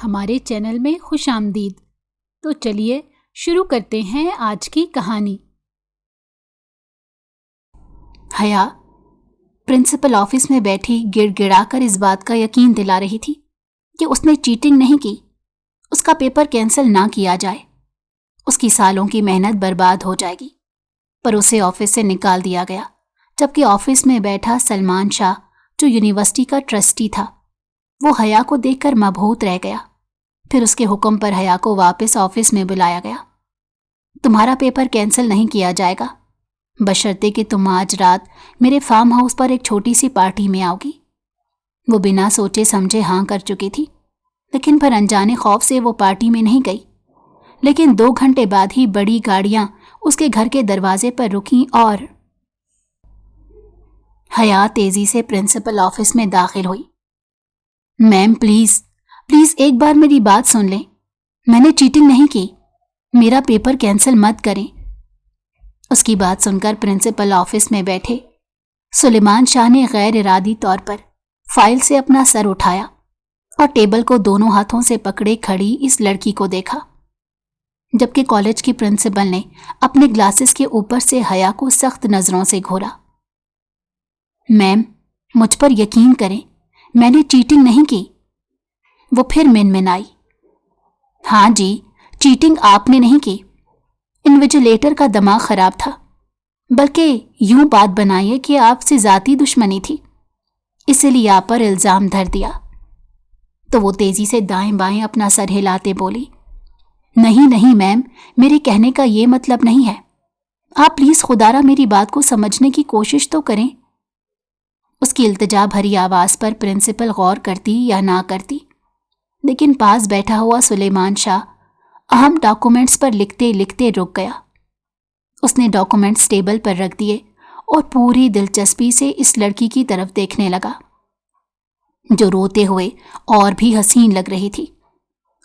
ہمارے چینل میں خوش آمدید۔ تو چلیے شروع کرتے ہیں آج کی کہانی۔ حیا پرنسپل آفس میں بیٹھی گڑ گڑا کر اس بات کا یقین دلا رہی تھی کہ اس نے چیٹنگ نہیں کی، اس کا پیپر کینسل نہ کیا جائے، اس کی سالوں کی محنت برباد ہو جائے گی۔ پر اسے آفس سے نکال دیا گیا، جبکہ آفس میں بیٹھا سلمان شاہ جو یونیورسٹی کا ٹرسٹی تھا، وہ حیا کو دیکھ کر مبہوت رہ گیا۔ پھر اس کے حکم پر حیا کو واپس آفس میں بلایا گیا۔ تمہارا پیپر کینسل نہیں کیا جائے گا، بشرطے کہ تم آج رات میرے فارم ہاؤس پر ایک چھوٹی سی پارٹی میں آؤ گی۔ وہ بنا سوچے سمجھے ہاں کر چکی تھی، لیکن پھر انجانے خوف سے وہ پارٹی میں نہیں گئی۔ لیکن 2 گھنٹے بعد ہی بڑی گاڑیاں اس کے گھر کے دروازے پر رکیں اور حیا تیزی سے پرنسپل آفس میں داخل ہوئی۔ میم پلیز ایک بار میری بات سن لیں، میں نے چیٹنگ نہیں کی، میرا پیپر کینسل مت کریں۔ اس کی بات سن کر پرنسپل آفس میں بیٹھے سلیمان شاہ نے غیر ارادی طور پر فائل سے اپنا سر اٹھایا اور ٹیبل کو دونوں ہاتھوں سے پکڑے کھڑی اس لڑکی کو دیکھا، جبکہ کالج کی پرنسپل نے اپنے گلاسز کے اوپر سے حیا کو سخت نظروں سے گھورا۔ میم مجھ پر یقین کریں، میں نے چیٹنگ نہیں کی۔ وہ پھر منمنائی۔ ہاں جی، چیٹنگ آپ نے نہیں کی، انویجیلیٹر کا دماغ خراب تھا، بلکہ یوں بات بنائیے کہ آپ سے ذاتی دشمنی تھی، اسی لیے آپ پر الزام دھر دیا۔ تو وہ تیزی سے دائیں بائیں اپنا سر ہلاتے بولی، نہیں میم، میرے کہنے کا یہ مطلب نہیں ہے، آپ پلیز خدارا میری بات کو سمجھنے کی کوشش تو کریں۔ اس کی التجا بھری آواز پر پرنسپل غور کرتی یا نہ کرتی، لیکن پاس بیٹھا ہوا سلیمان شاہ اہم ڈاکومنٹس پر لکھتے لکھتے رک گیا۔ اس نے ڈاکومنٹس ٹیبل پر رکھ دیے اور پوری دلچسپی سے اس لڑکی کی طرف دیکھنے لگا، جو روتے ہوئے اور بھی حسین لگ رہی تھی۔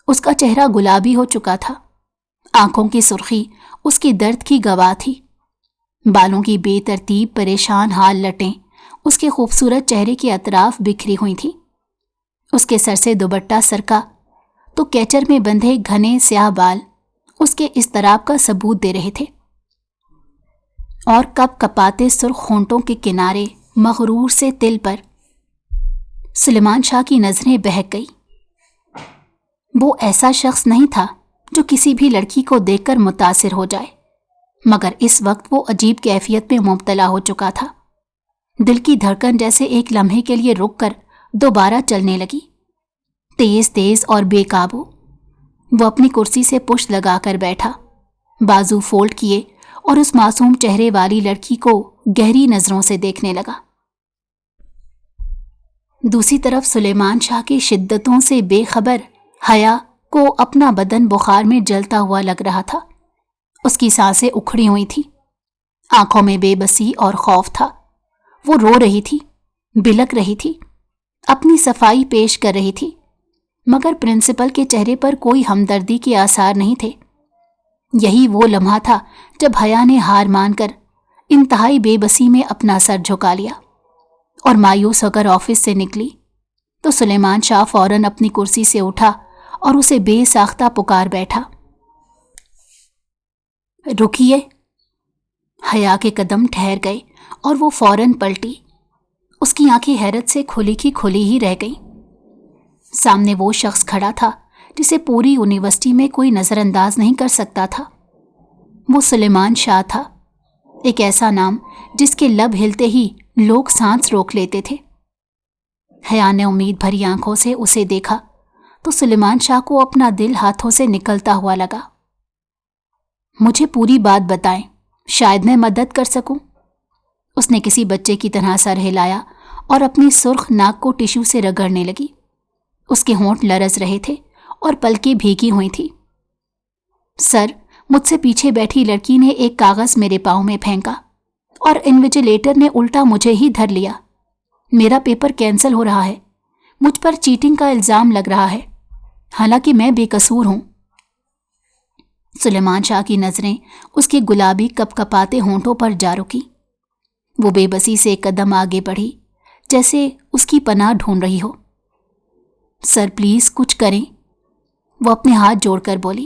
اس کا چہرہ گلابی ہو چکا تھا، آنکھوں کی سرخی اس کی درد کی گواہ تھی، بالوں کی بے ترتیب پریشان حال لٹیں اس کے خوبصورت چہرے کے اطراف بکھری ہوئی تھی۔ اس کے سر سے دوپٹہ سرکا تو کیچر میں بندھے گھنے سیاہ بال اس کے اضطراب کا ثبوت دے رہے تھے، اور کپ کپاتے سرخ ہونٹوں کے کنارے مغرور سے تل پر سلیمان شاہ کی نظریں بہک گئی۔ وہ ایسا شخص نہیں تھا جو کسی بھی لڑکی کو دیکھ کر متاثر ہو جائے، مگر اس وقت وہ عجیب کیفیت میں مبتلا ہو چکا تھا۔ دل کی دھڑکن جیسے ایک لمحے کے لیے رک کر دوبارہ چلنے لگی، تیز اور بے قابو۔ وہ اپنی کرسی سے پشت لگا کر بیٹھا، بازو فولڈ کیے، اور اس معصوم چہرے والی لڑکی کو گہری نظروں سے دیکھنے لگا۔ دوسری طرف سلیمان شاہ کی شدتوں سے بے خبر حیا کو اپنا بدن بخار میں جلتا ہوا لگ رہا تھا۔ اس کی سانسیں اکھڑی ہوئی تھی، آنکھوں میں بے بسی اور خوف تھا۔ وہ رو رہی تھی، بلک رہی تھی، اپنی صفائی پیش کر رہی تھی، مگر پرنسپل کے چہرے پر کوئی ہمدردی کے آثار نہیں تھے۔ یہی وہ لمحہ تھا جب حیا نے ہار مان کر انتہائی بے بسی میں اپنا سر جھکا لیا اور مایوس ہو کر آفس سے نکلی، تو سلیمان شاہ فوراً اپنی کرسی سے اٹھا اور اسے بے ساختہ پکار بیٹھا۔ رکیے۔ حیا کے قدم ٹھہر گئے اور وہ فوراً پلٹی۔ اس کی آنکھیں حیرت سے کھلی کی کھلی ہی رہ گئیں۔ سامنے وہ شخص کھڑا تھا جسے پوری یونیورسٹی میں کوئی نظر انداز نہیں کر سکتا تھا۔ وہ سلیمان شاہ تھا، ایک ایسا نام جس کے لب ہلتے ہی لوگ سانس روک لیتے تھے۔ حیا نے امید بھری آنکھوں سے اسے دیکھا تو سلیمان شاہ کو اپنا دل ہاتھوں سے نکلتا ہوا لگا۔ مجھے پوری بات بتائیں، شاید میں مدد کر سکوں۔ اس نے کسی بچے کی طرح سر ہلایا اور اپنی سرخ ناک کو ٹیشو سے رگڑنے لگی۔ اس کے ہونٹ لرز رہے تھے اور پلکیں بھیگی ہوئی تھی۔ سر، مجھ سے پیچھے بیٹھی لڑکی نے ایک کاغذ میرے پاؤں میں پھینکا اور انویجیلیٹر نے الٹا مجھے ہی دھر لیا۔ میرا پیپر کینسل ہو رہا ہے، مجھ پر چیٹنگ کا الزام لگ رہا ہے، حالانکہ میں بے قصور ہوں۔ سلیمان شاہ کی نظریں اس کے گلابی کپ کپاتے ہونٹوں پر جا رکی۔ وہ بے بسی سے ایک قدم آگے بڑھی، جیسے اس کی پناہ ڈھونڈ رہی ہو۔ سر پلیز کچھ کریں، وہ اپنے ہاتھ جوڑ کر بولی۔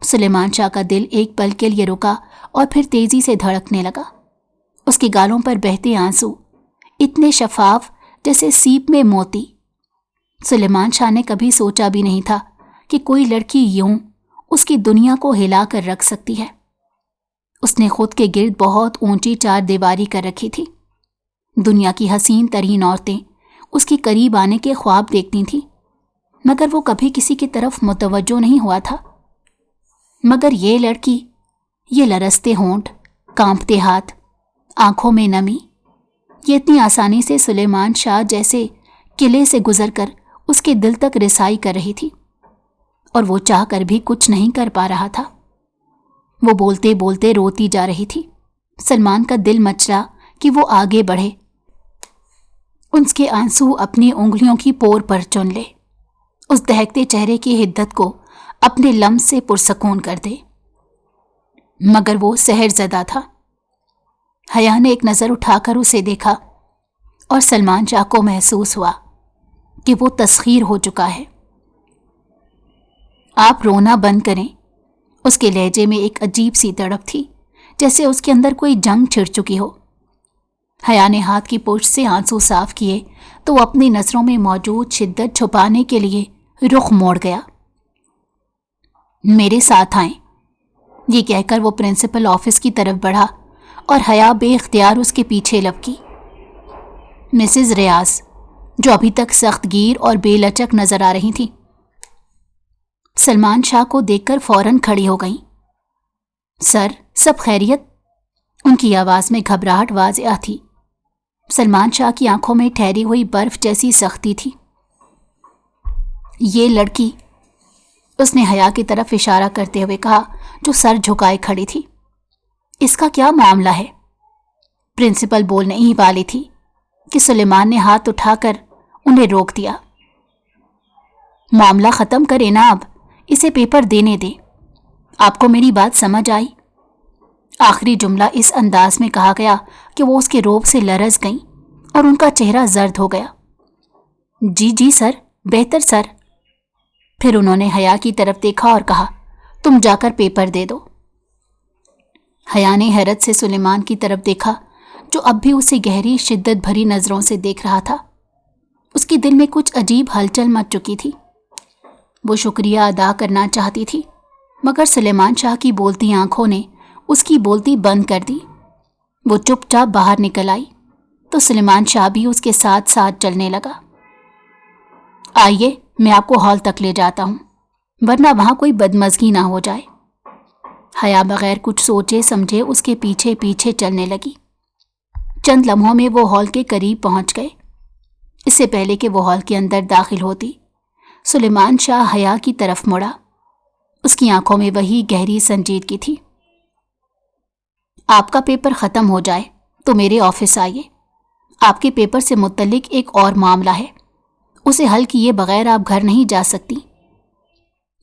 سلیمان شاہ کا دل ایک پل کے لیے رکا اور پھر تیزی سے دھڑکنے لگا۔ اس کے گالوں پر بہتے آنسو اتنے شفاف جیسے سیپ میں موتی۔ سلیمان شاہ نے کبھی سوچا بھی نہیں تھا کہ کوئی لڑکی یوں اس کی دنیا کو ہلا کر رکھ سکتی ہے۔ اس نے خود کے گرد بہت اونچی چار دیواری کر رکھی تھی۔ دنیا کی حسین ترین عورتیں اس کے قریب آنے کے خواب دیکھتی تھیں، مگر وہ کبھی کسی کی طرف متوجہ نہیں ہوا تھا۔ مگر یہ لڑکی، یہ لرزتے ہونٹ، کانپتے ہاتھ، آنکھوں میں نمی، یہ اتنی آسانی سے سلیمان شاہ جیسے قلعے سے گزر کر اس کے دل تک رسائی کر رہی تھی، اور وہ چاہ کر بھی کچھ نہیں کر پا رہا تھا۔ وہ بولتے بولتے روتی جا رہی تھی۔ سلمان کا دل مچلا کہ وہ آگے بڑھے، اس کے آنسو اپنی انگلیوں کی پور پر چن لے، اس دہکتے چہرے کی حدت کو اپنے لمس سے پرسکون کر دے، مگر وہ سحر زدہ تھا۔ حیا نے ایک نظر اٹھا کر اسے دیکھا اور سلمان شاہ کو محسوس ہوا کہ وہ تسخیر ہو چکا ہے۔ آپ رونا بند کریں۔ اس کے لہجے میں ایک عجیب سی تڑپ تھی، جیسے اس کے اندر کوئی جنگ چھڑ چکی ہو۔ حیا نے ہاتھ کی پشت سے آنسو صاف کیے تو وہ اپنی نظروں میں موجود شدت چھپانے کے لیے رخ موڑ گیا۔ میرے ساتھ آئیں، یہ کہہ کر وہ پرنسپل آفس کی طرف بڑھا اور حیا بے اختیار اس کے پیچھے لپکی۔ مسز ریاض، جو ابھی تک سخت گیر اور بے لچک نظر آ رہی تھی، سلمان شاہ کو دیکھ کر فوراً کھڑی ہو گئیں۔ سر، سب خیریت؟ ان کی آواز میں گھبراہٹ واضح تھی۔ سلمان شاہ کی آنکھوں میں ٹھہری ہوئی برف جیسی سختی تھی۔ یہ لڑکی، اس نے حیا کی طرف اشارہ کرتے ہوئے کہا، جو سر جھکائے کھڑی تھی، اس کا کیا معاملہ ہے؟ پرنسپل بولنے ہی والی تھی کہ سلیمان نے ہاتھ اٹھا کر انہیں روک دیا۔ معاملہ ختم کرے نا، اب اسے پیپر دینے دیں۔ آپ کو میری بات سمجھ آئی؟ آخری جملہ اس انداز میں کہا گیا کہ وہ اس کے روب سے لرز گئیں اور ان کا چہرہ زرد ہو گیا۔ جی جی سر، بہتر سر۔ پھر انہوں نے حیا کی طرف دیکھا اور کہا، تم جا کر پیپر دے دو۔ حیا نے حیرت سے سلیمان کی طرف دیکھا، جو اب بھی اسے گہری شدت بھری نظروں سے دیکھ رہا تھا۔ اس کے دل میں کچھ عجیب ہلچل مچ چکی تھی۔ وہ شکریہ ادا کرنا چاہتی تھی، مگر سلیمان شاہ کی بولتی آنکھوں نے اس کی بولتی بند کر دی۔ وہ چپ چاپ باہر نکل آئی تو سلیمان شاہ بھی اس کے ساتھ ساتھ چلنے لگا۔ آئیے، میں آپ کو ہال تک لے جاتا ہوں، ورنہ وہاں کوئی بدمزگی نہ ہو جائے۔ حیا بغیر کچھ سوچے سمجھے اس کے پیچھے پیچھے چلنے لگی۔ چند لمحوں میں وہ ہال کے قریب پہنچ گئے۔ اس سے پہلے کہ وہ ہال کے اندر داخل ہوتی، سلیمان شاہ حیا کی طرف مڑا۔ اس کی آنکھوں میں وہی گہری سنجیدگی تھی۔ آپ کا پیپر ختم ہو جائے تو میرے آفس آئیے۔ آپ کے پیپر سے متعلق ایک اور معاملہ ہے، اسے حل کیے بغیر آپ گھر نہیں جا سکتی۔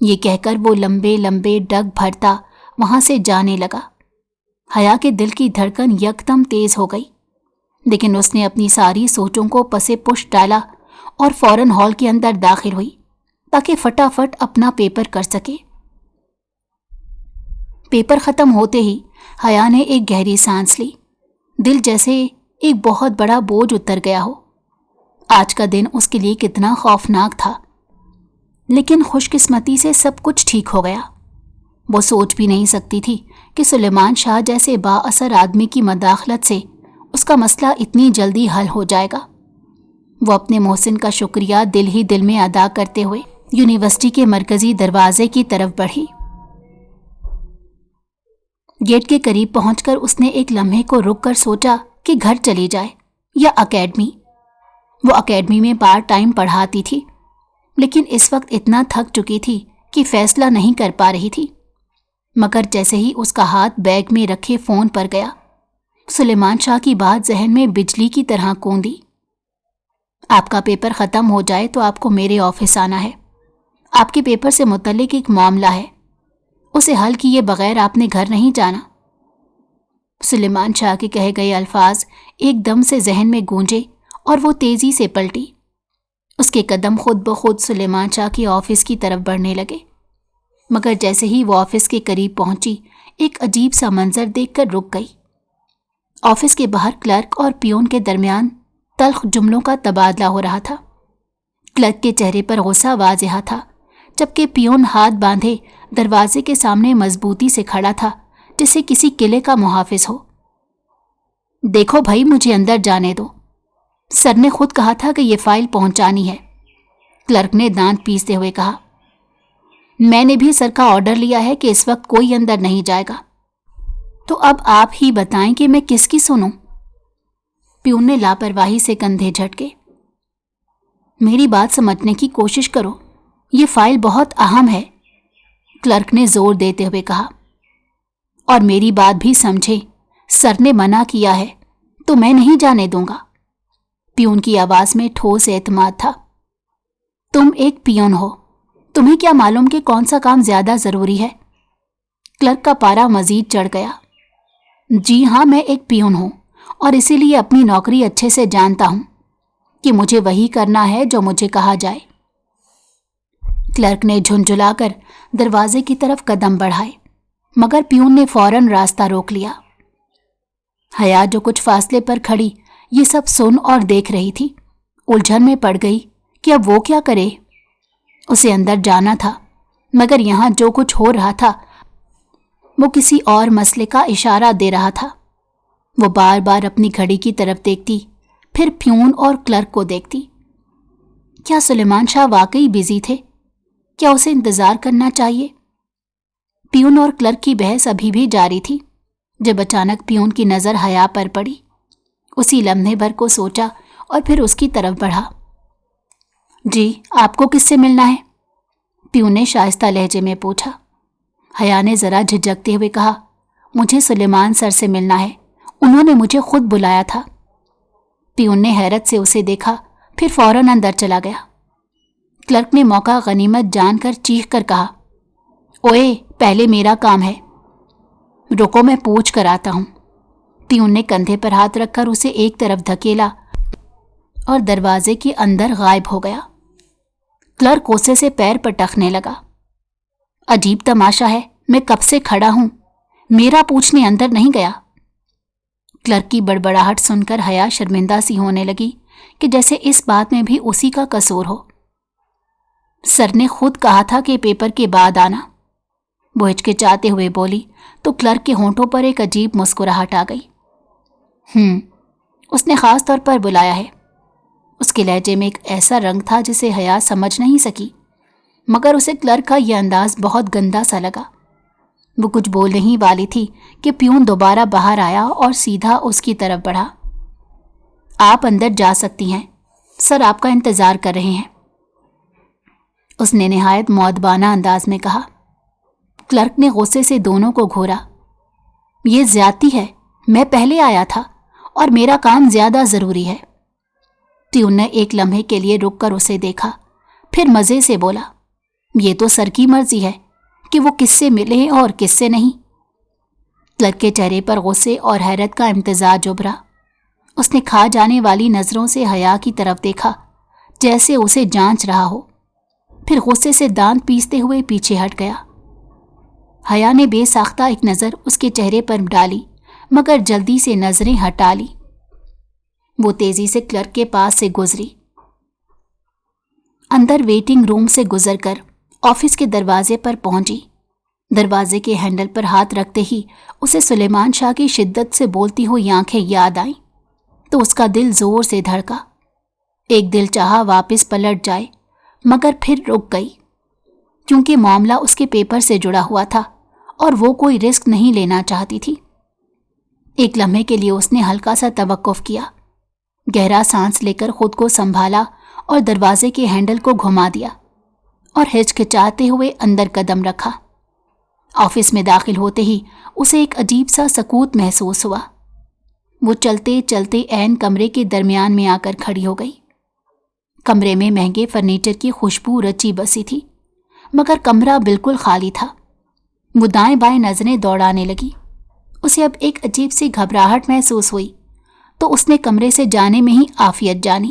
یہ کہہ کر وہ لمبے لمبے ڈگ بھرتا وہاں سے جانے لگا۔ حیا کے دل کی دھڑکن یکدم تیز ہو گئی، لیکن اس نے اپنی ساری سوچوں کو پسے پش ڈالا اور فوراً ہال کے اندر داخل ہوئی تاکہ فٹافٹ اپنا پیپر کر سکے۔ پیپر ختم ہوتے ہی حیا نے ایک گہری سانس لی۔ دل جیسے ایک بہت بڑا بوجھ اتر گیا ہو۔ آج کا دن اس کے لیے کتنا خوفناک تھا، لیکن خوش قسمتی سے سب کچھ ٹھیک ہو گیا۔ وہ سوچ بھی نہیں سکتی تھی کہ سلیمان شاہ جیسے با اثر آدمی کی مداخلت سے اس کا مسئلہ اتنی جلدی حل ہو جائے گا۔ وہ اپنے محسن کا شکریہ دل ہی دل میں ادا کرتے ہوئے یونیورسٹی کے مرکزی دروازے کی طرف بڑھی۔ گیٹ کے قریب پہنچ کر اس نے ایک لمحے کو رک کر سوچا کہ گھر چلی جائے یا اکیڈمی۔ وہ اکیڈمی میں پارٹ ٹائم پڑھاتی تھی، لیکن اس وقت اتنا تھک چکی تھی کہ فیصلہ نہیں کر پا رہی تھی۔ مگر جیسے ہی اس کا ہاتھ بیگ میں رکھے فون پر گیا، سلیمان شاہ کی بات ذہن میں بجلی کی طرح کوندی۔ آپ کا پیپر ختم ہو جائے تو آپ کو میرے آفس آنا ہے۔ آپ کے پیپر سے متعلق ایک معاملہ ہے، اسے حل کیے بغیر آپ نے گھر نہیں جانا۔ سلیمان شاہ کے کہے گئے الفاظ ایک دم سے ذہن میں گونجے اور وہ تیزی سے پلٹی۔ اس کے قدم خود بخود سلیمان شاہ کے آفس کی طرف بڑھنے لگے، مگر جیسے ہی وہ آفس کے قریب پہنچی ایک عجیب سا منظر دیکھ کر رک گئی۔ آفس کے باہر کلرک اور پیون کے درمیان تلخ جملوں کا تبادلہ ہو رہا تھا۔ کلرک کے چہرے پر غصہ واضح تھا، جبکہ پیون ہاتھ باندھے دروازے کے سامنے مضبوطی سے کھڑا تھا جیسے کسی قلعے کا محافظ ہو۔ دیکھو بھائی، مجھے اندر جانے دو، سر نے خود کہا تھا کہ یہ فائل پہنچانی ہے، کلرک نے دانت پیستے ہوئے کہا۔ میں نے بھی سر کا آرڈر لیا ہے کہ اس وقت کوئی اندر نہیں جائے گا، تو اب آپ ہی بتائیں کہ میں کس کی سنوں؟ پیون نے لاپرواہی سے کندھے جھٹکے۔ میری بات سمجھنے کی کوشش کرو، یہ فائل بہت اہم ہے، کلرک نے زور دیتے ہوئے کہا۔ اور میری بات بھی سمجھے، سر نے منع کیا ہے تو میں نہیں جانے دوں گا۔ پیون کی آواز میں ٹھوس اعتماد تھا۔ تم ایک پیون ہو، تمہیں کیا معلوم کہ کون سا کام زیادہ ضروری ہے؟ کلرک کا پارا مزید چڑھ گیا۔ جی ہاں، میں ایک پیون ہوں اور اسی لیے اپنی نوکری اچھے سے جانتا ہوں کہ مجھے وہی کرنا ہے جو مجھے کہا جائے۔ کلرک نے جھنجھلا کر دروازے کی طرف قدم بڑھائے، مگر پیون نے فوراً راستہ روک لیا۔ حیا جو کچھ فاصلے پر کھڑی یہ سب سن اور دیکھ رہی تھی، الجھن میں پڑ گئی کہ اب وہ کیا کرے۔ اسے اندر جانا تھا، مگر یہاں جو کچھ ہو رہا تھا وہ کسی اور مسئلے کا اشارہ دے رہا تھا۔ وہ بار بار اپنی گھڑی کی طرف دیکھتی، پھر پیون اور کلرک کو دیکھتی۔ کیا سلیمان شاہ واقعی بزی تھے؟ کیا اسے انتظار کرنا چاہیے؟ پیون اور کلرک کی بحث ابھی بھی جاری تھی جب اچانک پیون کی نظر حیا پر پڑی۔ اسی لمحے بھر کو سوچا اور پھر اس کی طرف بڑھا۔ جی، آپ کو کس سے ملنا ہے؟ پیون نے شائستہ لہجے میں پوچھا۔ حیا نے ذرا جھجکتے ہوئے کہا، مجھے سلیمان سر سے ملنا ہے، انہوں نے مجھے خود بلایا تھا۔ پیون نے حیرت سے اسے دیکھا، پھر فوراً اندر چلا گیا۔ کلرک نے موقع غنیمت جان کر چیخ کر کہا، اوئے، پہلے میرا کام ہے، رکو میں پوچھ کر آتا ہوں۔ پیون نے کندھے پر ہاتھ رکھ کر اسے ایک طرف دھکیلا اور دروازے کے اندر غائب ہو گیا۔ کلرک غصے سے پیر پٹکنے لگا۔ عجیب تماشا ہے، میں کب سے کھڑا ہوں، میرا پوچھنے اندر نہیں گیا۔ کلرک کی بڑبڑاہٹ سن کر حیا شرمندہ سی ہونے لگی کہ جیسے اس بات میں بھی اسی کا قصور ہو۔ سر نے خود کہا تھا کہ پیپر کے بعد آنا، وہ ہچکچاتے ہوئے بولی تو کلرک کے ہونٹوں پر ایک عجیب مسکراہٹ آ گئی۔ اس نے خاص طور پر بلایا ہے۔ اس کے لہجے میں ایک ایسا رنگ تھا جسے حیا سمجھ نہیں سکی، مگر اسے کلرک کا یہ انداز بہت گندا سا لگا۔ وہ کچھ بول نہیں والی تھی کہ پیون دوبارہ باہر آیا اور سیدھا اس کی طرف بڑھا۔ آپ اندر جا سکتی ہیں، سر آپ کا انتظار کر رہے ہیں، اس نے نہایت مؤدبانہ انداز میں کہا۔ کلرک نے غصے سے دونوں کو گھورا۔ یہ زیادتی ہے، میں پہلے آیا تھا اور میرا کام زیادہ ضروری ہے۔ پیون نے ایک لمحے کے لیے رک کر اسے دیکھا، پھر مزے سے بولا، یہ تو سر کی مرضی ہے کہ وہ کس سے ملے اور کس سے نہیں۔ کلرک کے چہرے پر غصے اور حیرت کا امتزاج ابھرا۔ اس نے کھا جانے والی نظروں سے حیا کی طرف دیکھا، جیسے اسے جانچ رہا ہو، پھر غصے سے دانت پیستے ہوئے پیچھے ہٹ گیا۔ حیا نے بے ساختہ ایک نظر اس کے چہرے پر ڈالی، مگر جلدی سے نظریں ہٹا لی۔ وہ تیزی سے کلرک کے پاس سے گزری، اندر ویٹنگ روم سے گزر کر آفس کے دروازے پر پہنچی۔ دروازے کے ہینڈل پر ہاتھ رکھتے ہی اسے سلیمان شاہ کی شدت سے بولتی ہوئی آنکھیں یاد آئیں تو اس کا دل زور سے دھڑکا۔ ایک دل چاہا واپس پلٹ جائے، مگر پھر رک گئی، کیونکہ معاملہ اس کے پیپر سے جڑا ہوا تھا اور وہ کوئی رسک نہیں لینا چاہتی تھی۔ ایک لمحے کے لیے اس نے ہلکا سا توقف کیا، گہرا سانس لے کر خود کو سنبھالا اور دروازے کے ہینڈل کو گھما دیا اور ہچکچاتے ہوئے اندر قدم رکھا۔ آفس میں داخل ہوتے ہی اسے ایک عجیب سا سکوت محسوس ہوا۔ وہ چلتے چلتے عین کمرے کے درمیان میں آ کر کھڑی ہو گئی۔ کمرے میں مہنگے فرنیچر کی خوشبو رچی بسی تھی، مگر کمرہ بالکل خالی تھا۔ وہ دائیں بائیں نظریں دوڑانے لگی۔ اسے اب ایک عجیب سی گھبراہٹ محسوس ہوئی تو اس نے کمرے سے جانے میں ہی عافیت جانی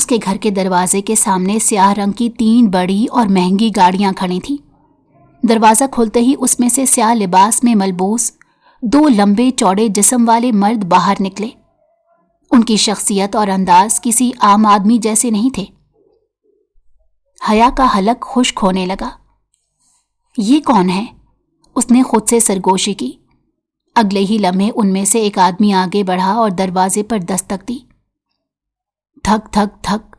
اس کے گھر کے دروازے کے سامنے سیاہ رنگ کی 3 بڑی اور مہنگی گاڑیاں کھڑی تھیں۔ دروازہ کھلتے ہی اس میں سے سیاہ لباس میں ملبوس 2 لمبے چوڑے جسم والے مرد باہر نکلے۔ ان کی شخصیت اور انداز کسی عام آدمی جیسے نہیں تھے۔ حیا کا حلق خشک ہونے لگا۔ یہ کون ہے؟ اس نے خود سے سرگوشی کی۔ اگلے ہی لمحے ان میں سے ایک آدمی آگے بڑھا اور دروازے پر دستک دی۔ دھک دھک دھک،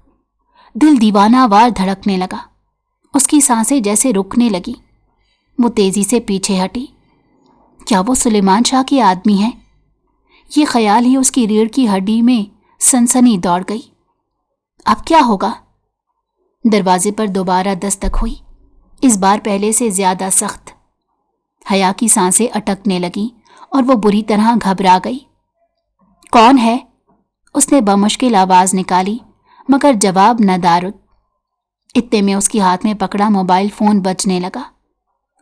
دل دیوانہ وار دھڑکنے لگا۔ اس کی سانسیں جیسے رکنے لگی۔ وہ تیزی سے پیچھے ہٹی۔ کیا وہ سلیمان شاہ کے آدمی ہیں؟ یہ خیال ہی اس کی ریڑھ کی ہڈی میں سنسنی دوڑ گئی۔ اب کیا ہوگا؟ دروازے پر دوبارہ دستک ہوئی، اس بار پہلے سے زیادہ سخت۔ حیا کی سانسیں اٹکنے لگیں اور وہ بری طرح گھبرا گئی۔ کون ہے؟ اس نے بمشکل آواز نکالی، مگر جواب نہ دارد۔ اتنے میں اس کے ہاتھ میں پکڑا موبائل فون بجنے لگا۔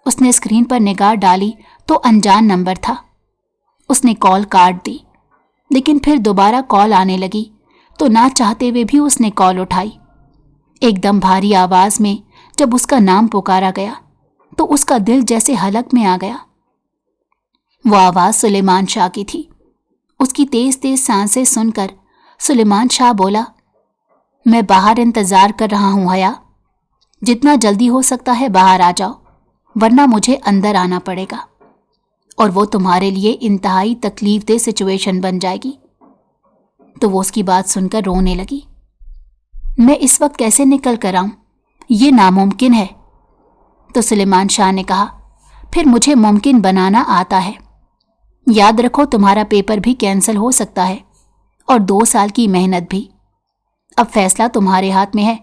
اس نے اسکرین پر نگاہ ڈالی تو انجان نمبر تھا۔ اس نے کال کاٹ دی، لیکن پھر دوبارہ کال آنے لگی تو نہ چاہتے ہوئے بھی اس نے کال اٹھائی۔ ایک دم بھاری آواز میں جب اس کا نام پکارا گیا تو اس کا دل جیسے حلق میں آ گیا۔ وہ آواز سلیمان شاہ کی تھی۔ اس کی تیز تیز سانسیں سن کر سلیمان شاہ بولا، میں باہر انتظار کر رہا ہوں حیا، جتنا جلدی ہو سکتا ہے باہر آ جاؤ، ورنہ مجھے اندر آنا پڑے گا، اور وہ تمہارے لیے انتہائی تکلیف دہ سچویشن بن جائے گی۔ تو وہ اس کی بات سن کر رونے لگی۔ میں اس وقت کیسے نکل کر آؤں؟ یہ ناممکن ہے۔ تو سلیمان شاہ نے کہا، پھر مجھے ممکن بنانا آتا ہے۔ یاد رکھو تمہارا پیپر بھی کینسل ہو سکتا ہے، اور 2 سال کی محنت بھی۔ اب فیصلہ تمہارے ہاتھ میں ہے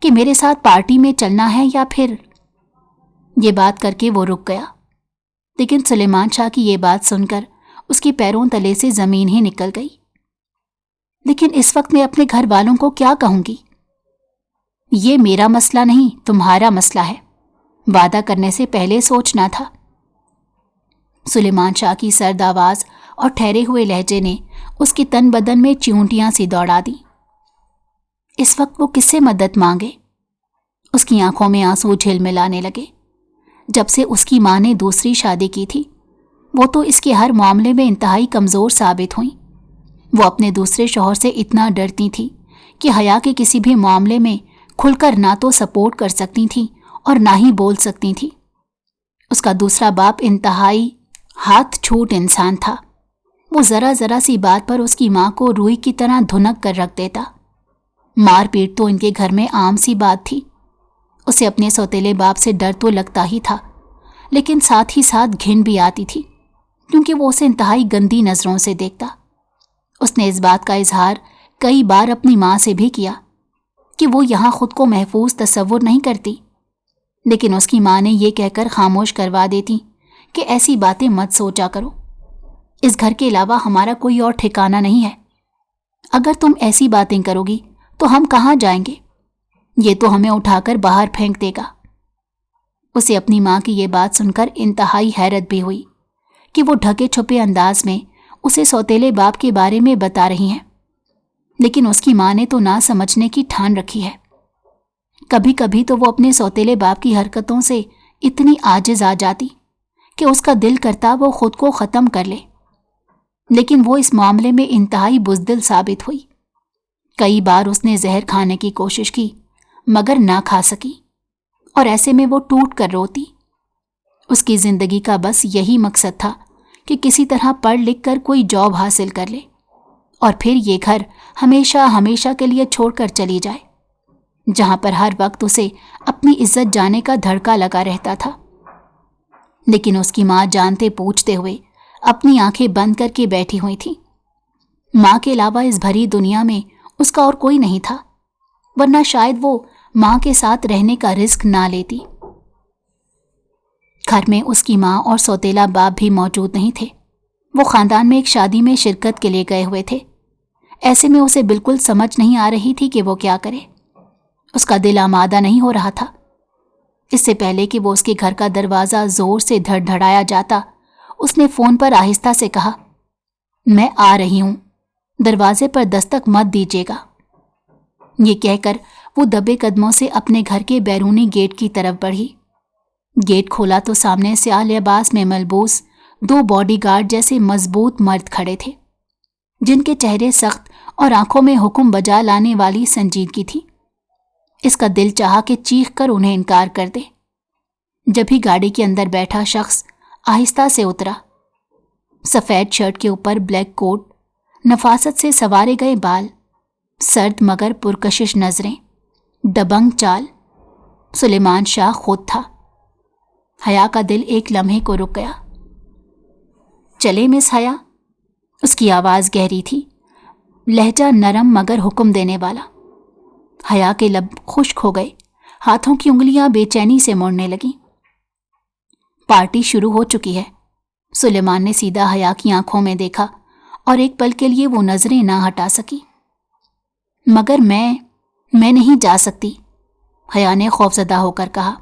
کہ میرے ساتھ پارٹی میں چلنا ہے یا پھر۔ یہ بات کر کے وہ رک گیا، لیکن سلیمان شاہ کی یہ بات سن کر اس کے پیروں تلے سے زمین ہی نکل گئی۔ لیکن اس وقت میں اپنے گھر والوں کو کیا کہوں گی؟ یہ میرا مسئلہ نہیں، تمہارا مسئلہ ہے۔ وعدہ کرنے سے پہلے سوچنا تھا۔ سلیمان شاہ کی سرد آواز اور ٹھہرے ہوئے لہجے نے اس کے تن بدن میں چیونٹیاں سی دوڑا دی۔ اس وقت وہ کس سے مدد مانگے؟ اس کی آنکھوں میں آنسو جھلملانے لگے۔ جب سے اس کی ماں نے دوسری شادی کی تھی، وہ تو اس کے ہر معاملے میں انتہائی کمزور ثابت ہوئیں۔ وہ اپنے دوسرے شوہر سے اتنا ڈرتی تھی کہ حیا کے کسی بھی معاملے میں کھل کر نہ تو سپورٹ کر سکتی تھی اور نہ ہی بول سکتی تھی۔ اس کا دوسرا باپ انتہائی ہاتھ چھوٹ انسان تھا۔ وہ ذرا ذرا سی بات پر اس کی ماں کو روئی کی طرح دھنک کر رکھ دیتا۔ مار پیٹ تو ان کے گھر میں عام سی بات تھی۔ اسے اپنے سوتیلے باپ سے ڈر تو لگتا ہی تھا، لیکن ساتھ ہی ساتھ گھن بھی آتی تھی، کیونکہ وہ اسے انتہائی گندی نظروں سے دیکھتا۔ اس نے اس بات کا اظہار کئی بار اپنی ماں سے بھی کیا کہ وہ یہاں خود کو محفوظ تصور نہیں کرتی، لیکن اس کی ماں نے یہ کہہ کر خاموش کروا دیتی کہ ایسی باتیں مت سوچا کرو، اس گھر کے علاوہ ہمارا کوئی اور ٹھکانہ نہیں ہے۔ اگر تم ایسی باتیں کرو گی تو ہم کہاں جائیں گے؟ یہ تو ہمیں اٹھا کر باہر پھینک دے گا۔ اسے اپنی ماں کی یہ بات سن کر انتہائی حیرت بھی ہوئی کہ وہ ڈھکے چھپے انداز میں اسے سوتیلے باپ کے بارے میں بتا رہی ہیں، لیکن اس کی ماں نے تو نہ سمجھنے کی ٹھان رکھی ہے۔ کبھی کبھی تو وہ اپنے سوتیلے باپ کی حرکتوں سے اتنی عاجز آ جاتی کہ اس کا دل کرتا وہ خود کو ختم کر لے، لیکن وہ اس معاملے میں انتہائی بزدل ثابت ہوئی۔ کئی بار اس نے زہر کھانے کی کوشش کی مگر نہ کھا سکی، اور ایسے میں وہ ٹوٹ کر روتی۔ اس کی زندگی کا بس یہی مقصد تھا کہ کسی طرح پڑھ لکھ کر کوئی جاب حاصل کر لے اور پھر یہ گھر ہمیشہ ہمیشہ کے لیے چھوڑ کر چلی جائے، جہاں پر ہر وقت اسے اپنی عزت جانے کا دھڑکا لگا رہتا تھا۔ لیکن اس کی ماں جانتے پوچھتے ہوئے اپنی آنکھیں بند کر کے بیٹھی ہوئی تھی۔ ماں کے علاوہ اس بھری دنیا میں اس کا اور کوئی نہیں تھا، ورنہ شاید وہ ماں کے ساتھ رہنے کا رسک نہ لیتی۔ گھر میں اس کی ماں اور سوتیلا باپ بھی موجود نہیں تھے۔ وہ خاندان میں ایک شادی میں شرکت کے لیے گئے ہوئے تھے۔ ایسے میں اسے بالکل سمجھ نہیں آ رہی تھی کہ وہ کیا کرے۔ اس کا دل آمادہ نہیں ہو رہا تھا۔ اس سے پہلے کہ وہ اس کے گھر کا دروازہ زور سے دھڑ دھڑایا جاتا، اس نے فون پر آہستہ سے کہا، میں آ رہی ہوں، دروازے پر دستک مت دیجیے گا۔ یہ کہہ کر وہ دبے قدموں سے اپنے گھر کے بیرونی گیٹ کی طرف بڑھی۔ گیٹ کھولا تو سامنے سیاہ لباس میں ملبوس 2 باڈی گارڈ جیسے مضبوط مرد کھڑے تھے، جن کے چہرے سخت اور آنکھوں میں حکم بجا لانے والی سنجیدگی تھی۔ اس کا دل چاہا کہ چیخ کر انہیں انکار کر دے۔ جب ہی گاڑی کے اندر بیٹھا شخص آہستہ سے اترا۔ سفید شرٹ کے اوپر بلیک کوٹ، نفاست سے سنوارے گئے بال، سرد مگر پرکشش نظریں، دبنگ چال، سلیمان شاہ خود تھا۔ حیا کا دل ایک لمحے کو رک گیا۔ چلے مس حیا؟ اس کی آواز گہری تھی، لہجہ نرم مگر حکم دینے والا۔ حیا کے لب خشک ہو گئے، ہاتھوں کی انگلیاں بے چینی سے مڑنے لگیں۔ پارٹی شروع ہو چکی ہے، سلیمان نے سیدھا حیا کی آنکھوں میں دیکھا اور ایک پل کے لیے وہ نظریں نہ ہٹا سکی۔ مگر میں نہیں جا سکتی، حیا نے خوفزدہ ہو کر کہا۔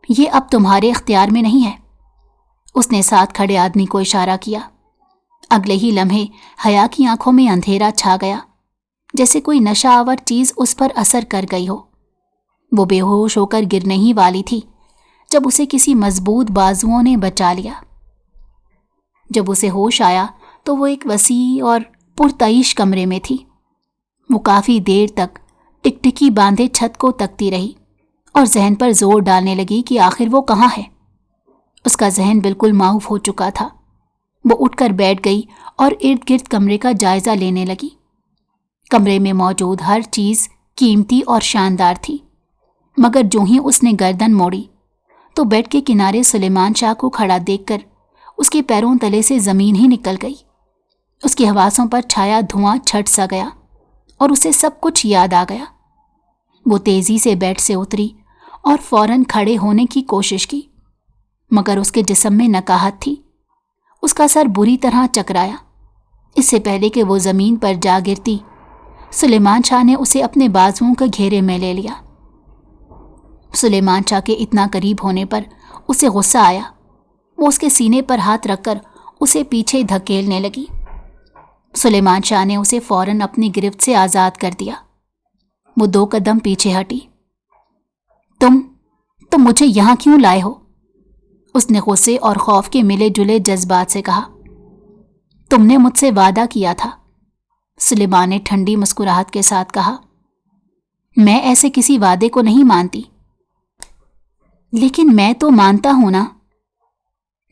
یہ اب تمہارے اختیار میں نہیں ہے، اس نے ساتھ کھڑے آدمی کو اشارہ کیا۔ اگلے ہی لمحے حیا کی آنکھوں میں اندھیرا چھا گیا، جیسے کوئی نشہ آور چیز اس پر اثر کر گئی ہو۔ وہ بے ہوش ہو کر گرنے ہی والی تھی جب اسے کسی مضبوط بازوؤں نے بچا لیا۔ جب اسے ہوش آیا تو وہ ایک وسیع اور پرتعیش کمرے میں تھی۔ وہ کافی دیر تک ٹکٹکی باندھے چھت کو تکتی رہی اور ذہن پر زور ڈالنے لگی کہ آخر وہ کہاں ہے۔ اس کا ذہن بالکل معاف ہو چکا تھا۔ وہ اٹھ کر بیٹھ گئی اور ارد گرد کمرے کا جائزہ لینے لگی۔ کمرے میں موجود ہر چیز قیمتی اور شاندار تھی، مگر جو ہی اس نے گردن موڑی تو بیڈ کے کنارے سلیمان شاہ کو کھڑا دیکھ کر اس کے پیروں تلے سے زمین ہی نکل گئی۔ اس کی حواسوں پر چھایا دھواں چھٹ سا گیا اور اسے سب کچھ یاد آ گیا۔ وہ تیزی سے بیڈ سے اتری اور فوراً کھڑے ہونے کی کوشش کی، مگر اس کے جسم میں نکاہت تھی۔ اس کا سر بری طرح چکرایا۔ اس سے پہلے کہ وہ زمین پر جا گرتی، سلیمان شاہ نے اسے اپنے بازوؤں کے گھیرے میں لے لیا۔ سلیمان شاہ کے اتنا قریب ہونے پر اسے غصہ آیا۔ وہ اس کے سینے پر ہاتھ رکھ کر اسے پیچھے دھکیلنے لگی۔ سلیمان شاہ نے اسے فوراً اپنی گرفت سے آزاد کر دیا۔ وہ 2 قدم پیچھے ہٹی۔ تم مجھے یہاں کیوں لائے ہو؟ اس نے غصے اور خوف کے ملے جلے جذبات سے کہا۔ تم نے مجھ سے وعدہ کیا تھا، سلیمان نے ٹھنڈی مسکراہٹ کے ساتھ کہا۔ میں ایسے کسی وعدے کو نہیں مانتی۔ لیکن میں تو مانتا ہوں نا۔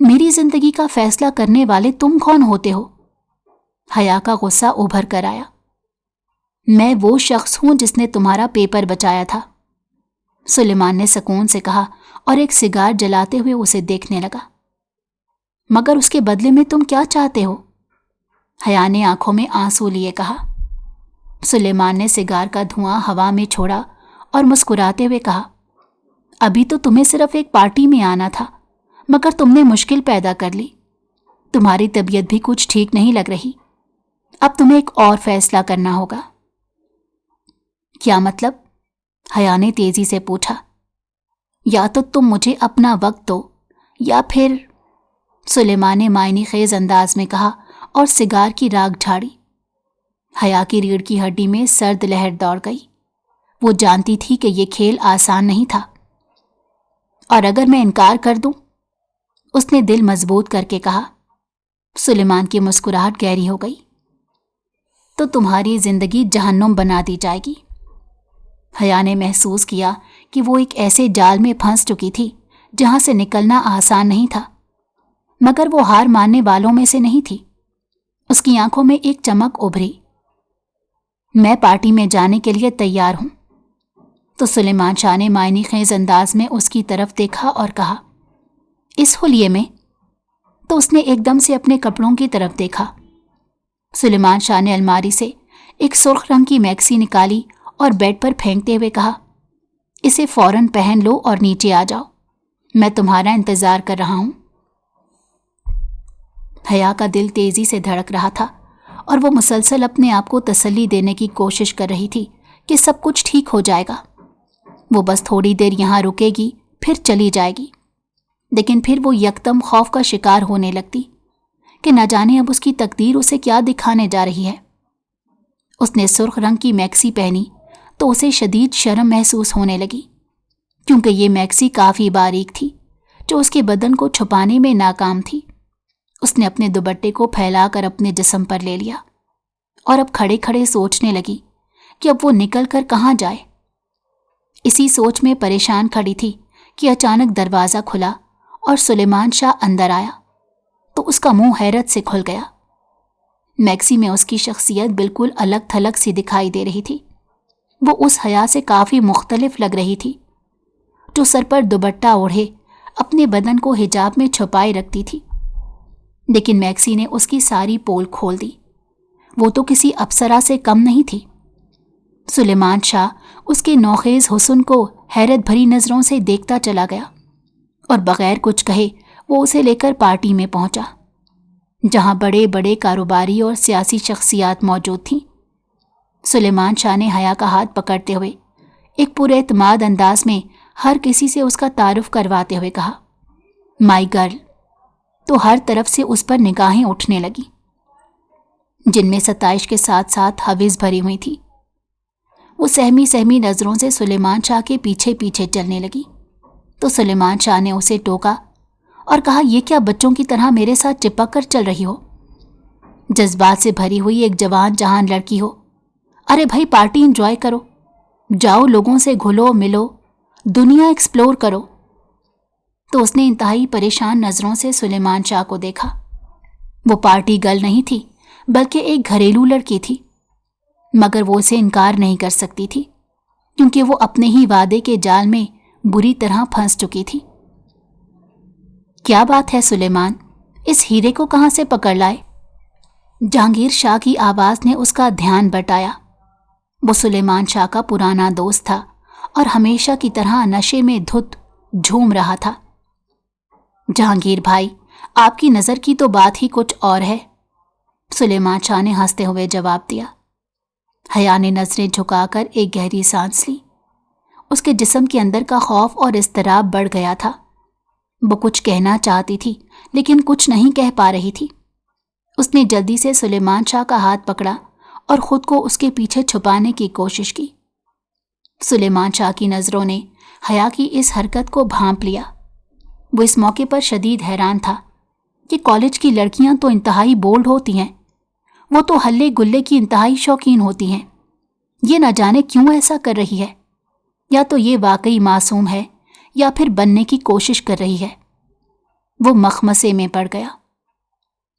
میری زندگی کا فیصلہ کرنے والے تم کون ہوتے ہو؟ حیا کا غصہ ابھر کر آیا۔ میں وہ شخص ہوں جس نے تمہارا پیپر بچایا تھا، سلیمان نے سکون سے کہا اور ایک سگار جلاتے ہوئے اسے دیکھنے لگا۔ مگر اس کے بدلے میں تم کیا چاہتے ہو؟ حیا نے آنکھوں میں آنسو لیے کہا۔ سلیمان نے سگار کا دھواں ہوا میں چھوڑا اور مسکراتے ہوئے کہا، ابھی تو تمہیں صرف ایک پارٹی میں آنا تھا، مگر تم نے مشکل پیدا کر لی۔ تمہاری طبیعت بھی کچھ ٹھیک نہیں لگ رہی، اب تمہیں ایک اور فیصلہ کرنا ہوگا۔ کیا مطلب؟ حیا نے تیزی سے پوچھا۔ یا تو تم مجھے اپنا وقت دو یا پھر، سلیمان نے معنی خیز انداز میں کہا اور سگار کی راکھ جھاڑی۔ حیا کی ریڑھ کی ہڈی میں سرد لہر دوڑ گئی۔ وہ جانتی تھی کہ یہ کھیل آسان نہیں تھا۔ اور اگر میں انکار کر دوں؟ اس نے دل مضبوط کر کے کہا۔ سلیمان کی مسکراہٹ گہری ہو گئی۔ تو تمہاری زندگی جہنم بنا دی جائے گی۔ حیا نے محسوس کیا کہ وہ ایک ایسے جال میں پھنس چکی تھی جہاں سے نکلنا آسان نہیں تھا، مگر وہ ہار ماننے والوں میں سے نہیں تھی۔ اس کی آنکھوں میں ایک چمک ابھری۔ میں پارٹی میں جانے کے لیے تیار ہوں۔ تو سلیمان شاہ نے معنی خیز انداز میں اس کی طرف دیکھا اور کہا، اس حلیے میں؟ تو اس نے ایک دم سے اپنے کپڑوں کی طرف دیکھا۔ سلیمان شاہ نے الماری سے ایک سرخ رنگ کی میکسی نکالی اور بیڈ پر پھینکتے ہوئے کہا، اسے فوراً پہن لو اور نیچے آ جاؤ، میں تمہارا انتظار کر رہا ہوں۔ حیا کا دل تیزی سے دھڑک رہا تھا اور وہ مسلسل اپنے آپ کو تسلی دینے کی کوشش کر رہی تھی کہ سب کچھ ٹھیک ہو جائے گا۔ وہ بس تھوڑی دیر یہاں رکے گی، پھر چلی جائے گی۔ لیکن پھر وہ یکدم خوف کا شکار ہونے لگتی کہ نہ جانے اب اس کی تقدیر اسے کیا دکھانے جا رہی ہے۔ اس نے سرخ رنگ کی میکسی پہنی تو اسے شدید شرم محسوس ہونے لگی، کیونکہ یہ میکسی کافی باریک تھی جو اس کے بدن کو چھپانے میں ناکام تھی۔ اس نے اپنے دوپٹے کو پھیلا کر اپنے جسم پر لے لیا اور اب کھڑے کھڑے سوچنے لگی کہ اب وہ نکل کر کہاں جائے۔ اسی سوچ میں پریشان کھڑی تھی کہ اچانک دروازہ کھلا اور سلیمان شاہ اندر آیا تو اس کا منہ حیرت سے کھل گیا۔ میکسی میں اس کی شخصیت بالکل الگ تھلگ سی دکھائی دے رہی تھی۔ وہ اس حیا سے کافی مختلف لگ رہی تھی جو سر پر دوپٹہ اوڑھے اپنے بدن کو حجاب میں چھپائے رکھتی تھی، لیکن میکسی نے اس کی ساری پول کھول دی۔ وہ تو کسی اپسرا سے کم نہیں تھی۔ سلیمان شاہ اس کے نوخیز حسن کو حیرت بھری نظروں سے دیکھتا چلا گیا اور بغیر کچھ کہے وہ اسے لے کر پارٹی میں پہنچا، جہاں بڑے بڑے کاروباری اور سیاسی شخصیات موجود تھیں۔ سلیمان شاہ نے حیا کا ہاتھ پکڑتے ہوئے ایک پورے اعتماد انداز میں ہر کسی سے اس کا تعارف کرواتے ہوئے کہا، مائی گرل، تو ہر طرف سے اس پر نگاہیں اٹھنے لگی، جن میں ستائش کے ساتھ ساتھ حوث بھری ہوئی تھی۔ وہ سہمی سہمی نظروں سے سلیمان شاہ کے پیچھے پیچھے چلنے لگی تو سلیمان شاہ نے اسے ٹوکا اور کہا، یہ کیا بچوں کی طرح میرے ساتھ چپک کر چل رہی ہو؟ جذبات سے بھری ہوئی ایک جوان جہان لڑکی ہو۔ ارے بھائی، پارٹی انجوائے کرو، جاؤ لوگوں سے گھلو ملو، دنیا ایکسپلور کرو۔ تو اس نے انتہائی پریشان نظروں سے سلیمان شاہ کو دیکھا۔ وہ پارٹی گرل نہیں تھی بلکہ ایک گھریلو لڑکی تھی، مگر وہ اسے انکار نہیں کر سکتی تھی کیونکہ وہ اپنے ہی وعدے کے جال میں بری طرح پھنس چکی تھی۔ کیا بات ہے سلیمان، اس ہیرے کو کہاں سے پکڑ لائے؟ جہانگیر شاہ کی آواز نے اس کا دھیان بٹایا۔ وہ سلیمان شاہ کا پرانا دوست تھا اور ہمیشہ کی طرح نشے میں دھت جھوم رہا تھا۔ جہانگیر بھائی، آپ کی نظر کی تو بات ہی کچھ اور ہے، سلیمان شاہ نے ہنستے ہوئے جواب دیا۔ حیا نے نظریں جھکا کر ایک گہری سانس لی۔ اس کے جسم کے اندر کا خوف اور اضطراب بڑھ گیا تھا۔ وہ کچھ کہنا چاہتی تھی لیکن کچھ نہیں کہہ پا رہی تھی۔ اس نے جلدی سے سلیمان شاہ کا ہاتھ پکڑا اور خود کو اس کے پیچھے چھپانے کی کوشش کی۔ سلیمان شاہ کی نظروں نے حیا کی اس حرکت کو بھانپ لیا۔ وہ اس موقع پر شدید حیران تھا کہ کالج کی لڑکیاں تو انتہائی بولڈ ہوتی ہیں، وہ تو ہلے گلے کی انتہائی شوقین ہوتی ہیں، یہ نہ جانے کیوں ایسا کر رہی ہے، یا تو یہ واقعی معصوم ہے یا پھر بننے کی کوشش کر رہی ہے۔ وہ مخمسے میں پڑ گیا،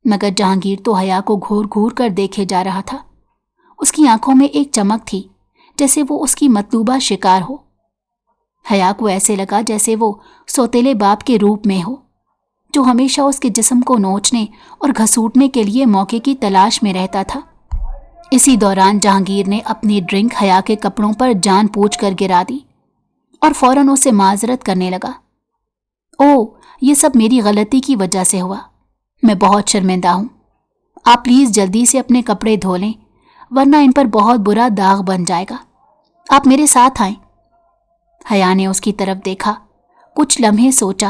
مگر جہانگیر تو حیا کو گھور گھور کر دیکھے جا رہا تھا۔ اس کی آنکھوں میں ایک چمک تھی جیسے وہ اس کی مطلوبہ شکار ہو۔ حیا کو ایسے لگا جیسے وہ سوتیلے باپ کے روپ میں ہو جو ہمیشہ اس کے جسم کو نوچنے اور گھسوٹنے کے لیے موقع کی تلاش میں رہتا تھا۔ اسی دوران جہانگیر نے اپنی ڈرنک حیا کے کپڑوں پر جان پوچھ کر گرا دی اور فوراً اسے معذرت کرنے لگا۔ اوہ، یہ سب میری غلطی کی وجہ سے ہوا، میں بہت شرمندہ ہوں۔ آپ پلیز جلدی سے اپنے کپڑے دھو لیں ورنہ ان پر بہت برا داغ بن جائے گا۔ آپ میرے ساتھ آئیں۔ حیا نے اس کی طرف دیکھا، کچھ لمحے سوچا،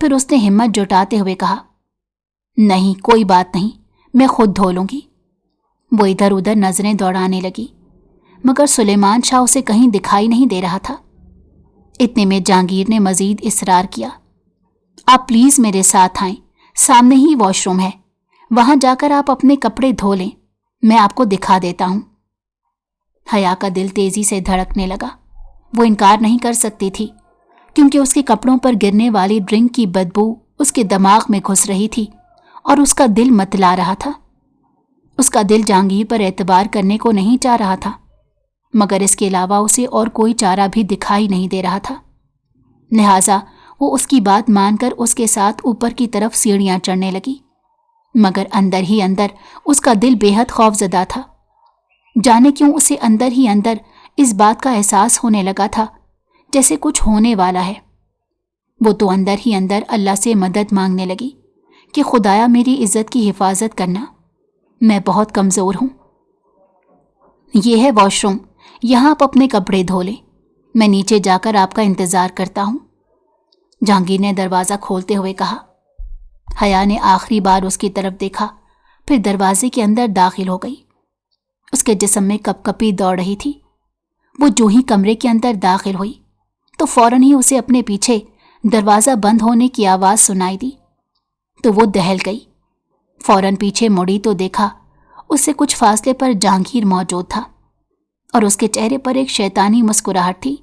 پھر اس نے ہمت جٹاتے ہوئے کہا، نہیں کوئی بات نہیں، میں خود دھو لوں گی۔ وہ ادھر ادھر نظریں دوڑانے لگی مگر سلیمان شاہ اسے کہیں دکھائی نہیں دے رہا تھا۔ اتنے میں جہانگیر نے مزید اصرار کیا، آپ پلیز میرے ساتھ آئیں، سامنے ہی واش روم ہے، وہاں جا کر آپ اپنے کپڑے دھو لیں، میں آپ کو دکھا دیتا ہوں۔ حیا کا دل تیزی سے دھڑکنے لگا۔ وہ انکار نہیں کر سکتی تھی کیونکہ اس کے کپڑوں پر گرنے والی ڈرنک کی بدبو اس کے دماغ میں گھس رہی تھی اور اس کا دل متلا رہا تھا۔ اس کا دل جہانگیر پر اعتبار کرنے کو نہیں چاہ رہا تھا، مگر اس کے علاوہ اسے اور کوئی چارہ بھی دکھائی نہیں دے رہا تھا۔ لہٰذا وہ اس کی بات مان کر اس کے ساتھ اوپر کی طرف سیڑھیاں چڑھنے لگی، مگر اندر ہی اندر اس کا دل بے حد خوف زدہ تھا۔ جانے کیوں اسے اندر ہی اندر اس بات کا احساس ہونے لگا تھا جیسے کچھ ہونے والا ہے۔ وہ تو اندر ہی اندر اللہ سے مدد مانگنے لگی کہ خدایا میری عزت کی حفاظت کرنا، میں بہت کمزور ہوں۔ یہ ہے واش روم، یہاں آپ اپنے کپڑے دھو لیں، میں نیچے جا کر آپ کا انتظار کرتا ہوں، جہانگیر نے دروازہ کھولتے ہوئے کہا۔ حیا نے آخری بار اس کی طرف دیکھا، پھر دروازے کے اندر داخل ہو گئی۔ اس کے جسم میں کپ کپی دوڑ رہی تھی۔ وہ جو ہی کمرے کے اندر داخل ہوئی تو فوراً ہی اسے اپنے پیچھے دروازہ بند ہونے کی آواز سنائی دی تو وہ دہل گئی۔ فوراً پیچھے مڑی تو دیکھا اس سے کچھ فاصلے پر جہانگیر موجود تھا اور اس کے چہرے پر ایک شیطانی مسکراہٹ تھی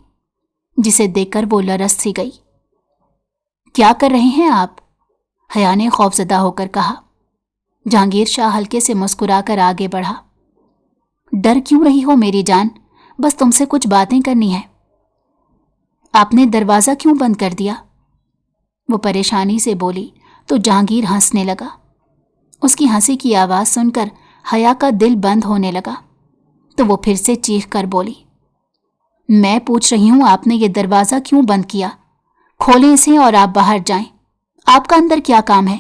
جسے دیکھ کر وہ لرز سی گئی۔ کیا کر رہے ہیں آپ؟ حیا نے خوفزدہ ہو کر کہا۔ جہانگیر شاہ ہلکے سے مسکرا کر آگے بڑھا۔ ڈر کیوں رہی ہو میری جان؟ بس تم سے کچھ باتیں کرنی ہے۔ آپ نے دروازہ کیوں بند کر دیا؟ وہ پریشانی سے بولی تو جہانگیر ہنسنے لگا۔ اس کی ہنسی کی آواز سن کر حیا کا دل بند ہونے لگا تو وہ پھر سے چیخ کر بولی، میں پوچھ رہی ہوں آپ نے یہ دروازہ کیوں بند کیا؟ کھولیں اسے اور آپ باہر جائیں۔ آپ کا اندر کیا کام ہے؟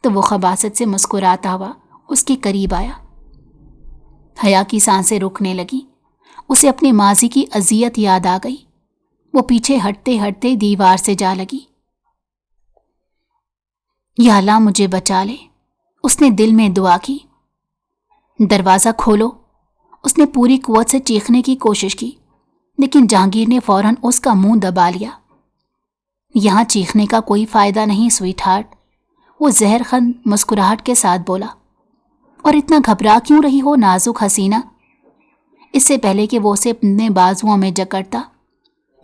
تو وہ خباثت سے مسکراتا ہوا اس کے قریب آیا۔ حیا کی سانسیں رکنے لگی۔ اسے اپنے ماضی کی اذیت یاد آ گئی۔ وہ پیچھے ہٹتے ہٹتے دیوار سے جا لگی۔ یا اللہ مجھے بچا لے، اس نے دل میں دعا کی۔ دروازہ کھولو، اس نے پوری قوت سے چیخنے کی کوشش کی لیکن جہانگیر نے فوراً اس کا منہ دبا لیا۔ یہاں چیخنے کا کوئی فائدہ نہیں سویٹ ہارٹ، وہ زہر خند مسکراہٹ کے ساتھ بولا۔ اور اتنا گھبرا کیوں رہی ہو نازک حسینہ؟ اس سے پہلے کہ وہ اسے اپنے بازوؤں میں جکڑتا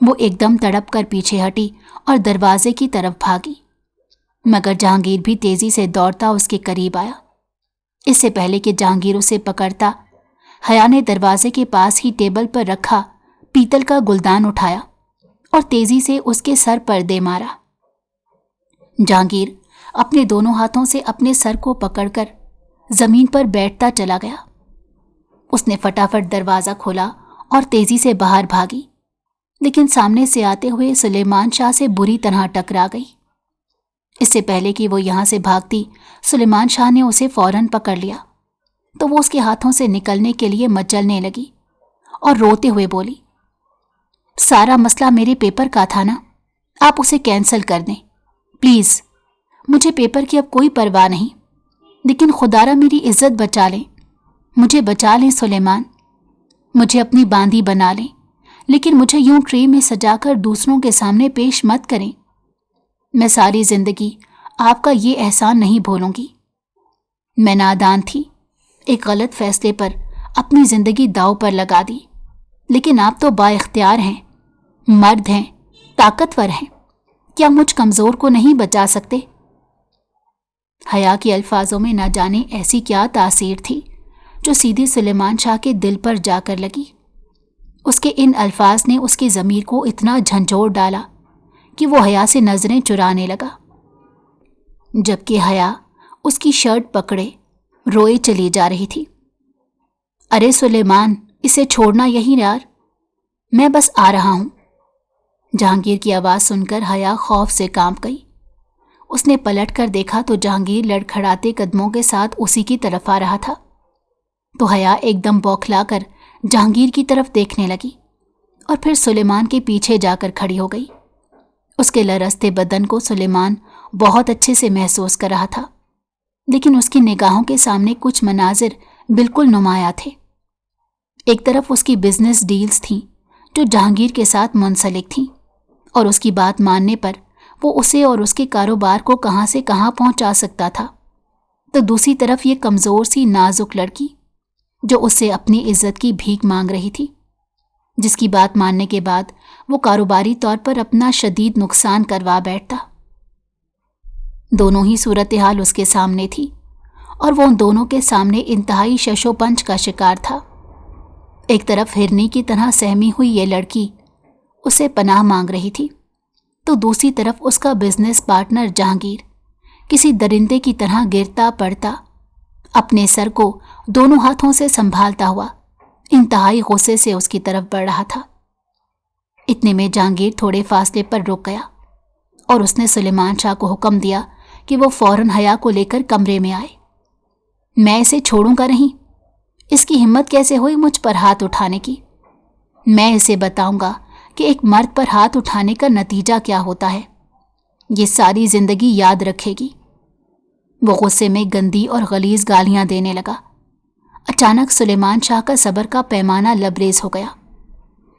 وہ ایک دم تڑپ کر پیچھے ہٹی اور دروازے کی طرف بھاگی، مگر جہانگیر بھی تیزی سے دوڑتا اس کے قریب آیا۔ اس سے پہلے کہ جہانگیر اسے پکڑتا، حیا نے دروازے کے پاس ہی ٹیبل پر رکھا پیتل کا گلدان اٹھایا اور تیزی سے اس کے سر پر دے مارا۔ جہانگیر اپنے دونوں ہاتھوں سے اپنے سر کو پکڑ کر زمین پر بیٹھتا چلا گیا۔ اس نے فٹافٹ دروازہ کھولا اور تیزی سے باہر بھاگی لیکن سامنے سے آتے ہوئے سلیمان شاہ سے بری طرح ٹکرا گئی۔ اس سے پہلے کہ وہ یہاں سے بھاگتی سلیمان شاہ نے اسے فوراً پکڑ لیا تو وہ اس کے ہاتھوں سے نکلنے کے لیے مچلنے لگی اور روتے ہوئے بولی، سارا مسئلہ میرے پیپر کا تھا نا، آپ اسے کینسل کر دیں پلیز۔ مجھے پیپر کی اب کوئی پرواہ نہیں لیکن خدا را میری عزت بچا لیں، مجھے بچا لیں سلیمان، مجھے اپنی باندھی بنا لیں لیکن مجھے یوں ٹرے میں سجا کر دوسروں کے سامنے پیش مت کریں۔ میں ساری زندگی آپ کا یہ احسان نہیں بھولوں گی۔ میں نادان تھی، ایک غلط فیصلے پر اپنی زندگی داؤ پر لگا دی، لیکن آپ تو با اختیار ہیں، مرد ہیں، طاقتور ہیں، کیا مجھ کمزور کو نہیں بچا سکتے؟ حیا کے الفاظوں میں نہ جانے ایسی کیا تاثیر تھی جو سیدھی سلیمان شاہ کے دل پر جا کر لگی۔ اس کے ان الفاظ نے اس کی ضمیر کو اتنا جھنجھوڑ ڈالا کہ وہ حیا سے نظریں چرانے لگا، جبکہ حیا اس کی شرٹ پکڑے روئے چلی جا رہی تھی۔ ارے سلیمان، اسے چھوڑنا یہی یار، میں بس آ رہا ہوں۔ جہانگیر کی آواز سن کر حیا خوف سے کانپ گئی۔ اس نے پلٹ کر دیکھا تو جہانگیر لڑکھڑاتے قدموں کے ساتھ اسی کی طرف آ رہا تھا تو حیا ایک دم بوکھلا کر جہانگیر کی طرف دیکھنے لگی اور پھر سلیمان کے پیچھے جا کر کھڑی ہو گئی۔ اس کے لرزتے بدن کو سلیمان بہت اچھے سے محسوس کر رہا تھا لیکن اس کی نگاہوں کے سامنے کچھ مناظر بالکل نمایاں تھے۔ ایک طرف اس کی بزنس ڈیلز تھیں جو جہانگیر کے ساتھ منسلک تھیں اور اس کی بات ماننے پر وہ اسے اور اس کے کاروبار کو کہاں سے کہاں پہنچا سکتا تھا، تو دوسری طرف یہ کمزور سی نازک لڑکی جو اس سے اپنی عزت کی بھیک مانگ رہی تھی، جس کی بات ماننے کے بعد وہ کاروباری طور پر اپنا شدید نقصان کروا بیٹھتا۔ دونوں ہی صورتحال اس کے سامنے تھی اور وہ ان دونوں کے سامنے انتہائی شش و پنج کا شکار تھا۔ ایک طرف ہرنی کی طرح سہمی ہوئی یہ لڑکی اسے پناہ مانگ رہی تھی تو دوسری طرف اس کا بزنس پارٹنر جہانگیر کسی درندے کی طرح گرتا پڑتا اپنے سر کو دونوں ہاتھوں سے سنبھالتا ہوا انتہائی غصے سے اس کی طرف بڑھ رہا تھا۔ اتنے میں جہانگیر تھوڑے فاصلے پر رک گیا اور اس نے سلیمان شاہ کو حکم دیا کہ وہ فوراً حیا کو لے کر کمرے میں آئے۔ میں اسے چھوڑوں گا نہیں، اس کی ہمت کیسے ہوئی مجھ پر ہاتھ اٹھانے کی؟ میں اسے بتاؤں گا کہ ایک مرد پر ہاتھ اٹھانے کا نتیجہ کیا ہوتا ہے، یہ ساری زندگی یاد رکھے گی۔ وہ غصے میں گندی اور غلیظ گالیاں دینے لگا۔ اچانک سلیمان شاہ کا صبر کا پیمانہ لبریز ہو گیا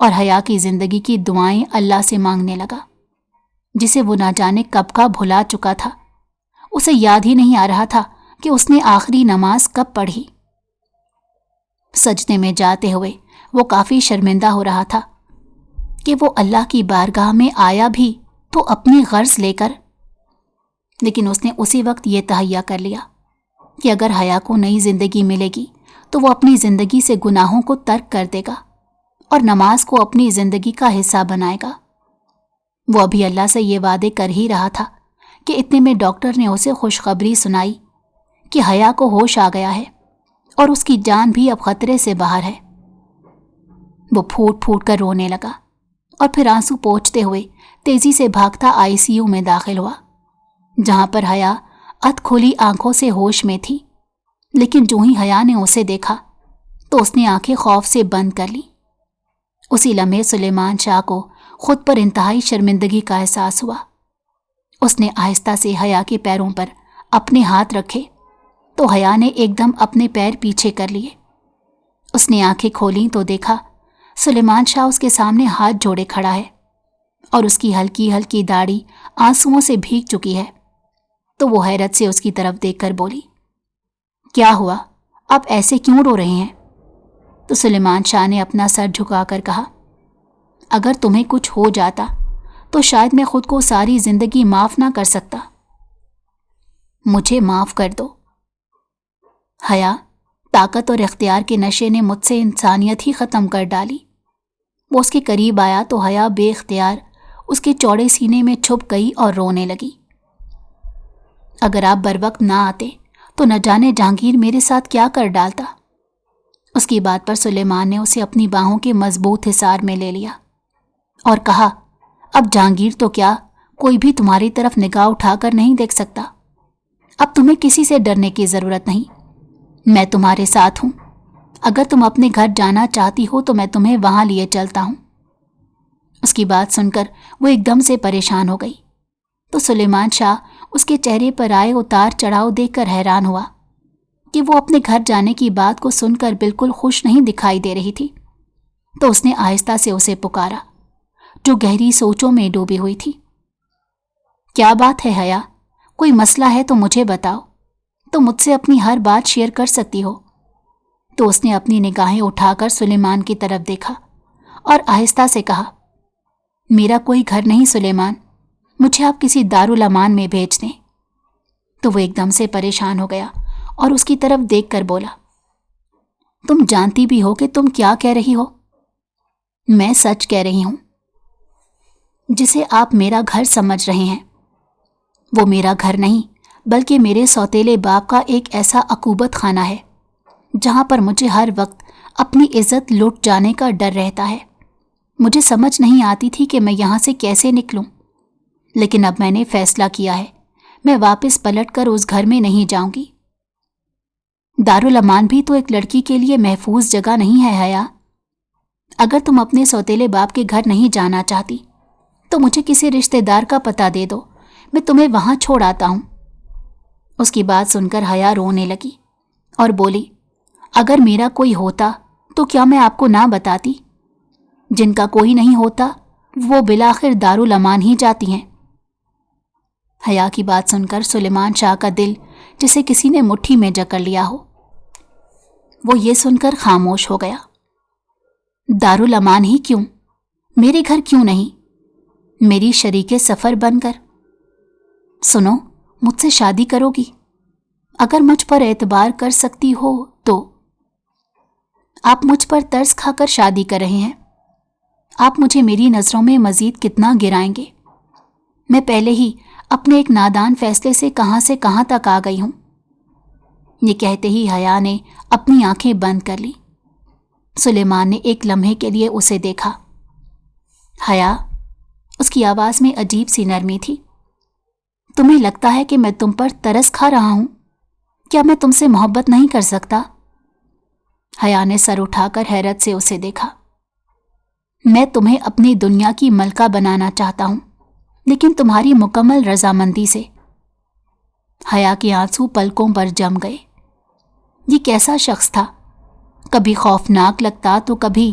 اور حیا کی زندگی کی دعائیں اللہ سے مانگنے لگا، جسے وہ نہ جانے کب کا بھلا چکا تھا۔ اسے یاد ہی نہیں آ رہا تھا کہ اس نے آخری نماز کب پڑھی۔ سجدے میں جاتے ہوئے وہ کافی شرمندہ ہو رہا تھا کہ وہ اللہ کی بارگاہ میں آیا بھی تو اپنی غرض لے کر، لیکن اس نے اسی وقت یہ تہیہ کر لیا کہ اگر حیا کو نئی زندگی ملے گی تو وہ اپنی زندگی سے گناہوں کو ترک کر دے گا اور نماز کو اپنی زندگی کا حصہ بنائے گا۔ وہ ابھی اللہ سے یہ وعدے کر ہی رہا تھا کہ اتنے میں ڈاکٹر نے اسے خوشخبری سنائی کہ حیا کو ہوش آ گیا ہے اور اس کی جان بھی اب خطرے سے باہر ہے۔ وہ پھوٹ پھوٹ کر رونے لگا اور پھر آنسو پوچھتے ہوئے تیزی سے بھاگتا ICU میں داخل ہوا، جہاں پر حیا ادھ کھلی آنکھوں سے ہوش میں تھی۔ لیکن جو ہی حیا نے اسے دیکھا تو اس نے آنکھیں خوف سے بند کر لی۔ اسی لمحے سلیمان شاہ کو خود پر انتہائی شرمندگی کا احساس ہوا۔ اس نے آہستہ سے حیا کے پیروں پر اپنے ہاتھ رکھے تو حیا نے ایک دم اپنے پیر پیچھے کر لیے۔ اس نے آنکھیں کھولیں تو دیکھا سلیمان شاہ اس کے سامنے ہاتھ جوڑے کھڑا ہے اور اس کی ہلکی ہلکی داڑھی آنسوؤں سے بھیگ چکی ہے۔ تو وہ حیرت سے اس کی طرف دیکھ کر بولی، کیا ہوا؟ آپ ایسے کیوں رو رہے ہیں؟ تو سلیمان شاہ نے اپنا سر جھکا کر کہا، اگر تمہیں کچھ ہو جاتا تو شاید میں خود کو ساری زندگی معاف نہ کر سکتا۔ مجھے معاف کر دو۔ حیا، طاقت اور اختیار کے نشے نے مجھ سے انسانیت ہی ختم کر ڈالی۔ وہ اس کے قریب آیا تو حیا بے اختیار اس کے چوڑے سینے میں چھپ گئی اور رونے لگی۔ اگر آپ بروقت نہ آتے تو نہ جانے جہانگیر میرے ساتھ کیا کر ڈالتا۔ اس کی بات پر سلیمان نے اسے اپنی باہوں کے مضبوط حصار میں لے لیا اور کہا، اب جہانگیر تو کیا، کوئی بھی تمہاری طرف نگاہ اٹھا کر نہیں دیکھ سکتا۔ اب تمہیں کسی سے ڈرنے کی ضرورت نہیں، میں تمہارے ساتھ ہوں۔ اگر تم اپنے گھر جانا چاہتی ہو تو میں تمہیں وہاں لیے چلتا ہوں۔ اس کی بات سن کر وہ ایک دم سے پریشان ہو گئی تو سلیمان شاہ اس کے چہرے پر آئے اتار چڑھاؤ دیکھ کر حیران ہوا کہ وہ اپنے گھر جانے کی بات کو سن کر بالکل خوش نہیں دکھائی دے رہی تھی۔ تو اس نے آہستہ سے اسے پکارا، جو گہری سوچوں میں ڈوبی ہوئی تھی۔ کیا بات ہے حیا؟ کوئی مسئلہ ہے تو مجھے بتاؤ، تو مجھ سے اپنی ہر بات شیئر کر سکتی ہو۔ تو اس نے اپنی نگاہیں اٹھا کر سلیمان کی طرف دیکھا اور آہستہ سے کہا، میرا کوئی گھر نہیں سلیمان، مجھے آپ کسی دارالامان میں بھیج دیں۔ تو وہ ایک دم سے پریشان ہو گیا اور اس کی طرف دیکھ کر بولا، تم جانتی بھی ہو کہ تم کیا کہہ رہی ہو؟ میں سچ کہہ رہی ہوں۔ جسے آپ میرا گھر سمجھ رہے ہیں وہ میرا گھر نہیں بلکہ میرے سوتیلے باپ کا ایک ایسا عقوبت خانہ ہے جہاں پر مجھے ہر وقت اپنی عزت لٹ جانے کا ڈر رہتا ہے۔ مجھے سمجھ نہیں آتی تھی کہ میں یہاں سے کیسے نکلوں، لیکن اب میں نے فیصلہ کیا ہے، میں واپس پلٹ کر اس گھر میں نہیں جاؤں گی۔ دارالامان بھی تو ایک لڑکی کے لیے محفوظ جگہ نہیں ہے حیا۔ اگر تم اپنے سوتیلے باپ کے گھر نہیں جانا چاہتی تو مجھے کسی رشتہ دار کا پتہ دے دو، میں تمہیں وہاں چھوڑ آتا ہوں۔ اس کی بات سن کر حیا رونے لگی اور بولی، اگر میرا کوئی ہوتا تو کیا میں آپ کو نہ بتاتی؟ جن کا کوئی نہیں ہوتا وہ بالآخر دارالامان ہی جاتی ہیں۔ حیا کی بات سن کر سلیمان شاہ کا دل جسے کسی نے مٹھی میں جکڑ لیا ہو، وہ یہ سن کر خاموش ہو گیا۔ دارالامان ہی کیوں، میرے گھر کیوں نہیں، میری شریک سفر بن کر؟ سنو، مجھ سے شادی کرو گی؟ اگر مجھ پر اعتبار کر سکتی ہو تو۔ آپ مجھ پر ترس کھا کر شادی کر رہے ہیں۔ آپ مجھے میری نظروں میں مزید کتنا گرائیں گے؟ میں پہلے ہی اپنے ایک نادان فیصلے سے کہاں تک آ گئی ہوں۔ یہ کہتے ہی حیا نے اپنی آنکھیں بند کر لی۔ سلیمان نے ایک لمحے کے لیے اسے دیکھا۔ حیا، اس کی آواز میں عجیب سی نرمی تھی، تمہیں لگتا ہے کہ میں تم پر ترس کھا رہا ہوں؟ کیا میں تم سے محبت نہیں کر سکتا؟ حیا نے سر اٹھا کر حیرت سے اسے دیکھا۔ میں تمہیں اپنی دنیا کی ملکہ بنانا چاہتا ہوں، لیکن تمہاری مکمل رضامندی سے۔ حیا کے آنسو پلکوں پر جم گئے۔ یہ کیسا شخص تھا؟ کبھی خوفناک لگتا تو کبھی